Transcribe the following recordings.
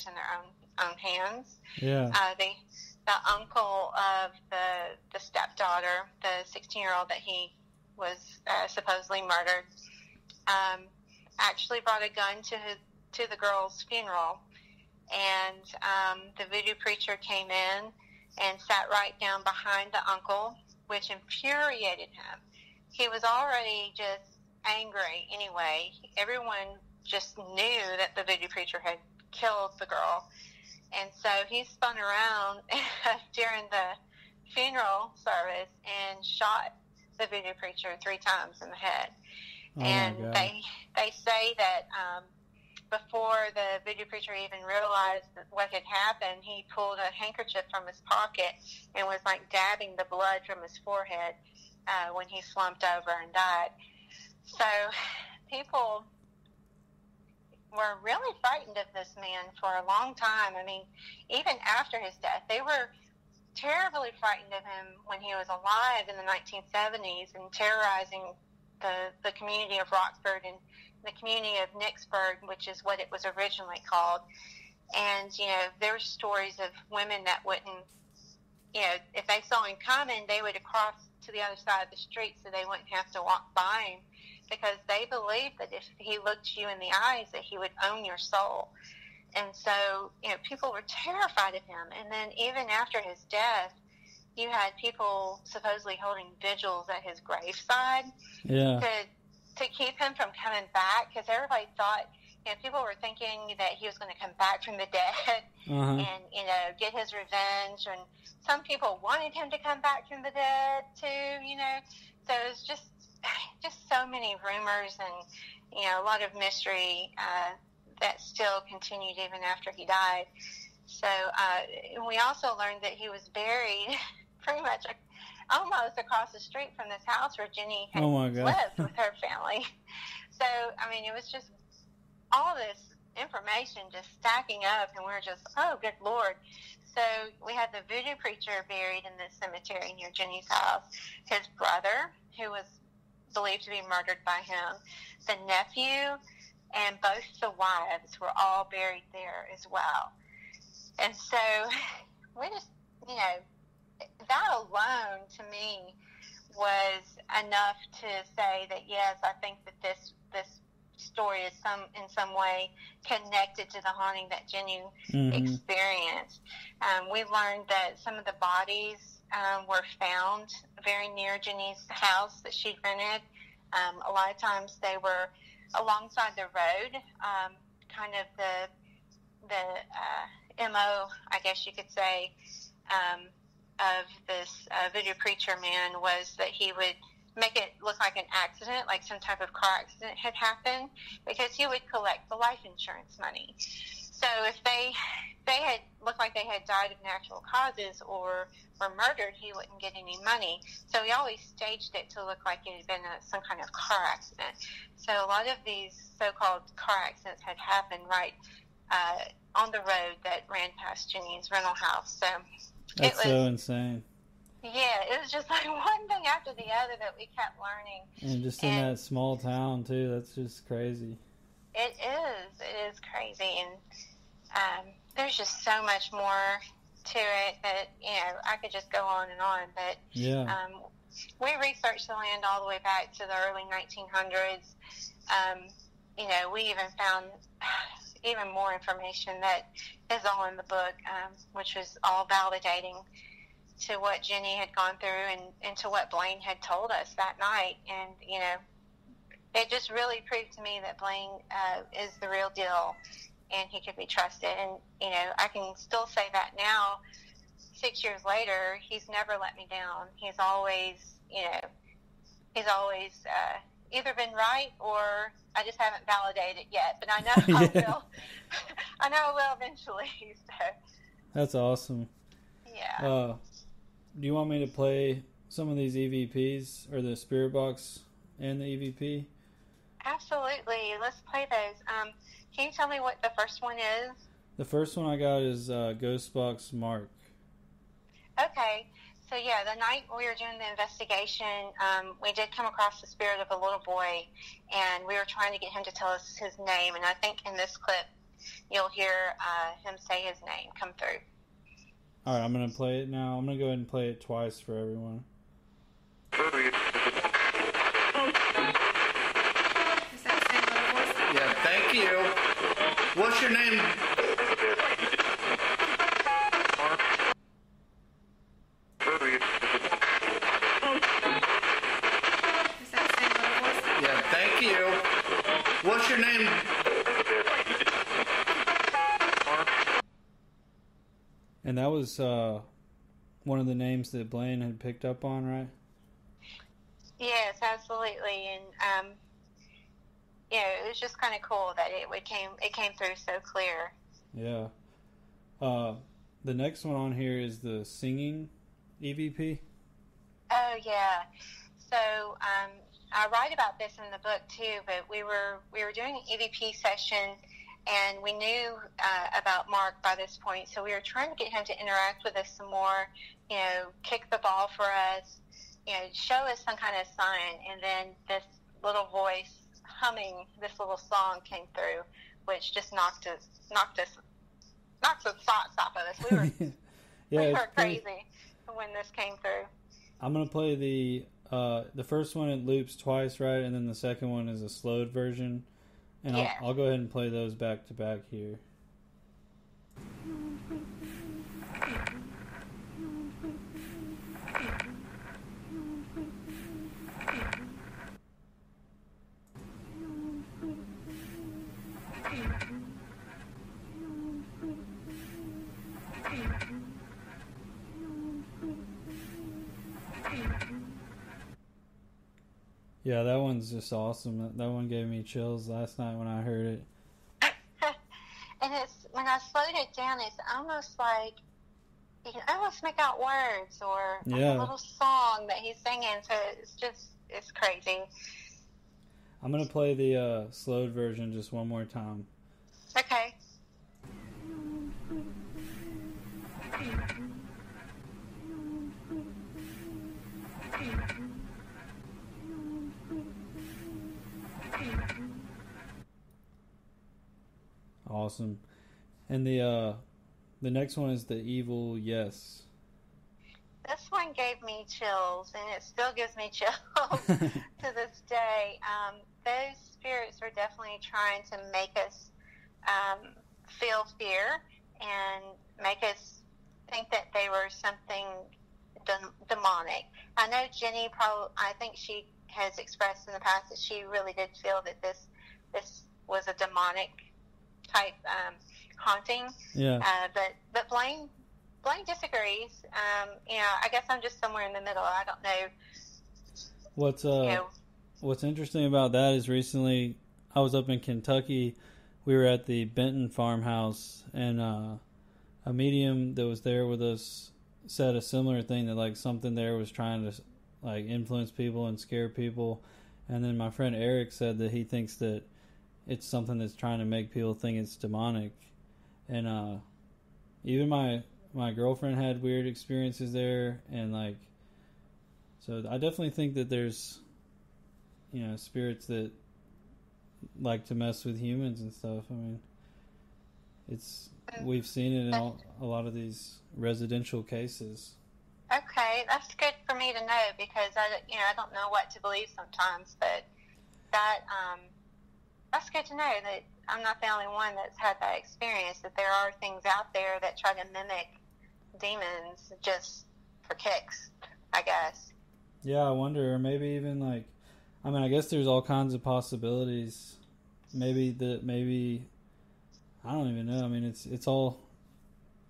in their own hands. Yeah. The uncle of the stepdaughter, the 16-year-old that he was supposedly murdered, actually brought a gun to the girl's funeral, and the voodoo preacher came in and sat right down behind the uncle, which infuriated him. He was already just angry anyway. Everyone just knew that the voodoo preacher had killed the girl. And so he spun around during the funeral service and shot the voodoo preacher 3 times in the head. And they say that before the voodoo preacher even realized what had happened, he pulled a handkerchief from his pocket and was like dabbing the blood from his forehead when he slumped over and died. So people were really frightened of this man for a long time. I mean, even after his death, they were terribly frightened of him when he was alive in the 1970s and terrorizing the community of Rockford and the community of Nicksburg, which is what it was originally called. And, you know, there were stories of women that wouldn't, you know, if they saw him coming, they would cross to the other side of the street so they wouldn't have to walk by him, because they believed that if he looked you in the eyes, that he would own your soul. And so, you know, people were terrified of him. And then even after his death, you had people supposedly holding vigils at his graveside to keep him from coming back, because everybody thought, you know, people were thinking that he was going to come back from the dead and, you know, get his revenge. And some people wanted him to come back from the dead too, you know. So it was just so many rumors and, you know, a lot of mystery that still continued even after he died. So we also learned that he was buried pretty much almost across the street from this house where Jenny had lived with her family. So, I mean, it was just all this information just stacking up, and we were just, oh, good Lord. So we had the voodoo preacher buried in this cemetery near Jenny's house, his brother, who was believed to be murdered by him, the nephew, and both the wives were all buried there as well. And so we just, you know, that alone to me was enough to say that, yes, I think that this story is in some way connected to the haunting that Jenny experienced. We learned that some of the bodies were found very near Jenny's house that she'd rented. A lot of times they were alongside the road, kind of the MO, I guess you could say, of this voodoo preacher man was that he would make it look like an accident, like some type of car accident had happened, because he would collect the life insurance money. So if they had looked like they had died of natural causes or were murdered, he wouldn't get any money. So he always staged it to look like it had been some kind of car accident. So a lot of these so-called car accidents had happened right on the road that ran past Jenny's rental house. So that's so insane. Yeah, it was just like one thing after the other that we kept learning. And just in that small town, too, that's just crazy. It is crazy. And there's just so much more to it that, you know, I could just go on and on. But we researched the land all the way back to the early 1900s. You know, we even found even more information that is all in the book, which was all validating to what Jenny had gone through and to what Blaine had told us that night. And, you know, it just really proved to me that Blaine is the real deal and he could be trusted. And, you know, I can still say that now, 6 years later. He's never let me down. He's always, you know, either been right or I just haven't validated yet. But I know I will. I know I will eventually. So. That's awesome. Yeah. Do you want me to play some of these EVPs, or the spirit box and the EVP? Absolutely. Let's play those. Can you tell me what the first one is? The first one I got is Ghost Box Mark. Okay. So, yeah, the night we were doing the investigation, we did come across the spirit of a little boy, and we were trying to get him to tell us his name. And I think in this clip, you'll hear him say his name come through. All right, I'm going to play it now. I'm going to go ahead and play it twice for everyone. Yeah, thank you. What's your name? Yeah, thank you. What's your name? And that was one of the names that Blaine had picked up on, right? Yes, absolutely. And it was just kind of cool that it came through so clear. Yeah. The next one on here is the singing EVP. Oh yeah. So I write about this in the book too. But we were doing an EVP session, and we knew about Mark by this point. So we were trying to get him to interact with us some more. Kick the ball for us. Show us some kind of sign. And then this little voice humming this little song came through, which just knocked the socks off of us. We were we were crazy when this came through. I'm gonna play the first one. It loops twice, right? And then the second one is a slowed version. And yeah. I'll go ahead and play those back to back here. Yeah, that one's just awesome. That one gave me chills last night when I heard it. And it's when I slowed it down, it's almost like you can almost make out words or like a little song that he's singing. So it's crazy. I'm gonna play the slowed version just one more time. Okay. Awesome. And the next one is the evil yes. This one gave me chills, and it still gives me chills to this day. Those spirits were definitely trying to make us feel fear and make us think that they were something demonic. I know Jenny I think she has expressed in the past that she really did feel that this was a demonic type haunting. Yeah. But Blaine disagrees. I guess I'm just somewhere in the middle. I don't know. What's interesting about that is recently I was up in Kentucky. We were at the Benton farmhouse, and a medium that was there with us said a similar thing, that like something there was trying to like influence people and scare people. And then my friend Eric said that he thinks that it's something that's trying to make people think it's demonic. And even my girlfriend had weird experiences there, and like, so I definitely think that there's spirits that like to mess with humans and stuff. I mean, we've seen it in a lot of these residential cases. Okay, that's good for me to know, because I don't know what to believe sometimes, but that's good to know that I'm not the only one that's had that experience, that there are things out there that try to mimic demons just for kicks, I guess. Yeah, I wonder, or maybe even like, I mean, I guess there's all kinds of possibilities. Maybe I don't even know. I mean, it's all,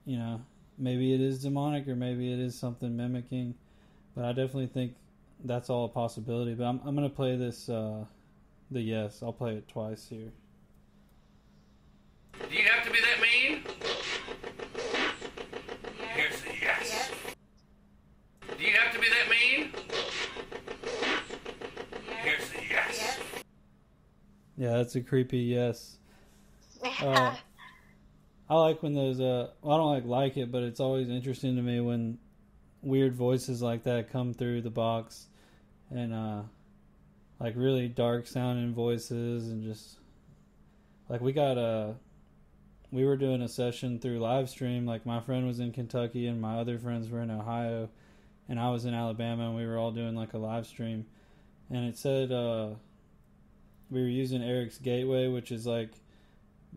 maybe it is demonic, or maybe it is something mimicking, but I definitely think that's all a possibility. But I'm going to play this, the yes. I'll play it twice here. Do you have to be that mean? Yes. Here's the yes. Do you have to be that mean? Yes. Here's the yes. Yeah, that's a creepy yes. Yeah. I like when those, I don't like it, but it's always interesting to me when weird voices like that come through the box, and like really dark sounding voices, and just like we got we were doing a session through live stream. Like, my friend was in Kentucky and my other friends were in Ohio, and I was in Alabama, and we were all doing like a live stream. And it said we were using Eric's Gateway, which is like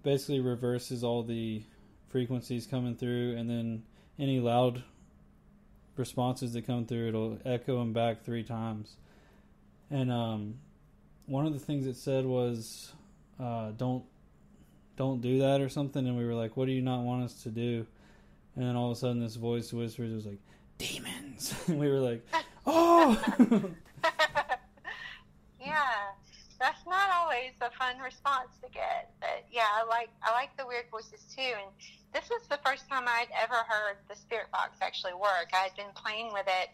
basically reverses all the frequencies coming through, and then any loud responses that come through, it'll echo them back 3 times. And one of the things it said was don't do that or something, and we were like, what do you not want us to do? And then all of a sudden this voice whispers, it was like, demons. And we were like, oh. Yeah, that's not always a fun response to get, but yeah, I like the weird voices too. And this was the first time I'd ever heard the spirit box actually work. I had been playing with it,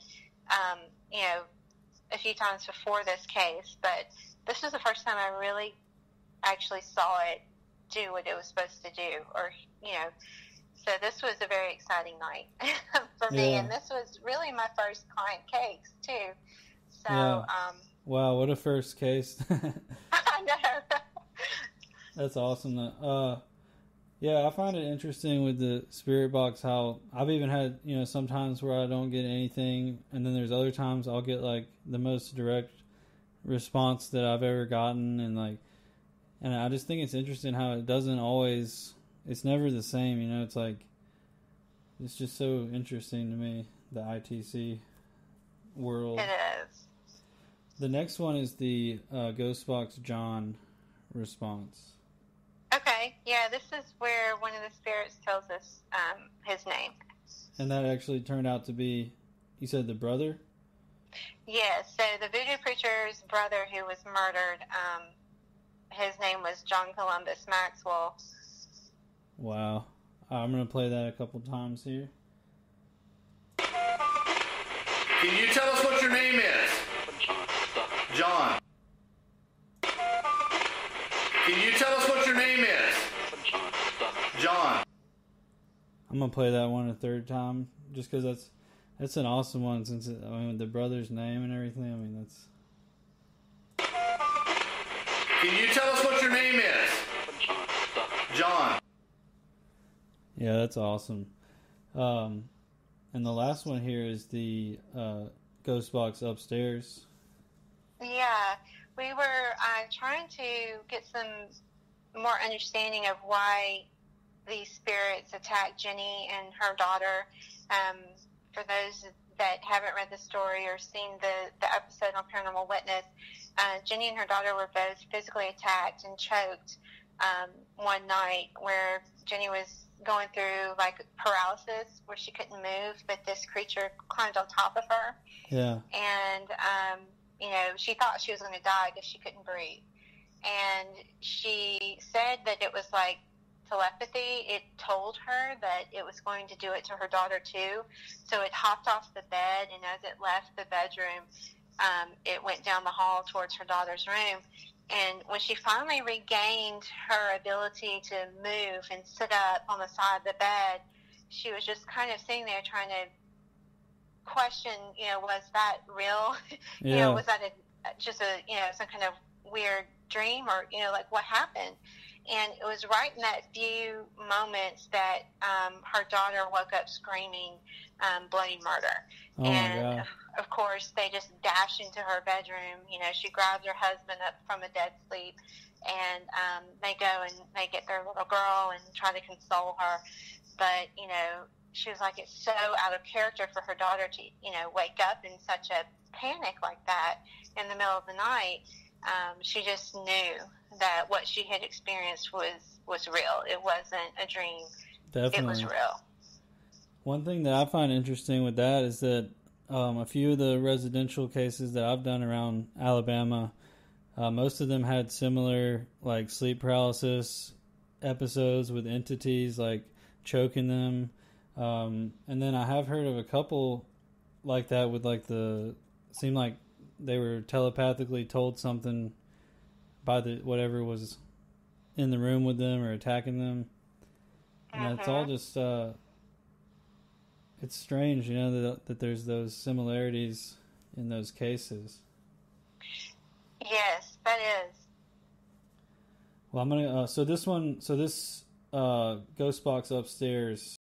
a few times before this case, but this was the first time I really actually saw it do what it was supposed to do, so this was a very exciting night for me, and this was really my first client case too. So, yeah. Wow, what a first case. I know. That's awesome. Yeah, I find it interesting with the spirit box how I've even had, sometimes where I don't get anything, and then there's other times I'll get like the most direct response that I've ever gotten, and I just think it's interesting how it doesn't always, it's never the same, it's like, it's just so interesting to me, the ITC world. It is. The next one is the Ghost Box John response. Okay, yeah, this is where one of the spirits tells us his name. And that actually turned out to be, you said the brother? Yeah, so the voodoo preacher's brother who was murdered, his name was John Columbus Maxwell. Wow. I'm going to play that a couple times here. Can you tell us what your name is? John. Can you tell us what your name is? John. I'm going to play that one a third time, just because that's an awesome one, since the brother's name and everything, that's... Can you tell us what your name is? John. Yeah, that's awesome. And the last one here is the Ghost Box upstairs. Yeah, we were trying to get some more understanding of why these spirits attacked Jenny and her daughter. For those that haven't read the story or seen the episode on Paranormal Witness, Jenny and her daughter were both physically attacked and choked one night, where Jenny was going through like paralysis where she couldn't move, but this creature climbed on top of her. Yeah. And, she thought she was going to die because she couldn't breathe. And she said that it was like telepathy. It told her that it was going to do it to her daughter too. So it hopped off the bed, and as it left the bedroom, it went down the hall towards her daughter's room. And when she finally regained her ability to move and sit up on the side of the bed, she was just kind of sitting there trying to question, was that real? Yeah. Was that just some kind of weird dream, or, like what happened? And it was right in that few moments that her daughter woke up screaming bloody murder. Oh, and my God. Of course, they just dash into her bedroom. She grabs her husband up from a dead sleep, and they go and they get their little girl and try to console her. But, she was like, it's so out of character for her daughter to, wake up in such a panic like that in the middle of the night. She just knew that what she had experienced was real. It wasn't a dream. Definitely. It was real. One thing that I find interesting with that is that a few of the residential cases that I've done around Alabama, most of them had similar like sleep paralysis episodes with entities like choking them. And then I have heard of a couple like that with like seemed like they were telepathically told something by whatever was in the room with them or attacking them. And that's all just, it's strange, that there's those similarities in those cases. Yes, that is. Well, I'm gonna. So this ghost box upstairs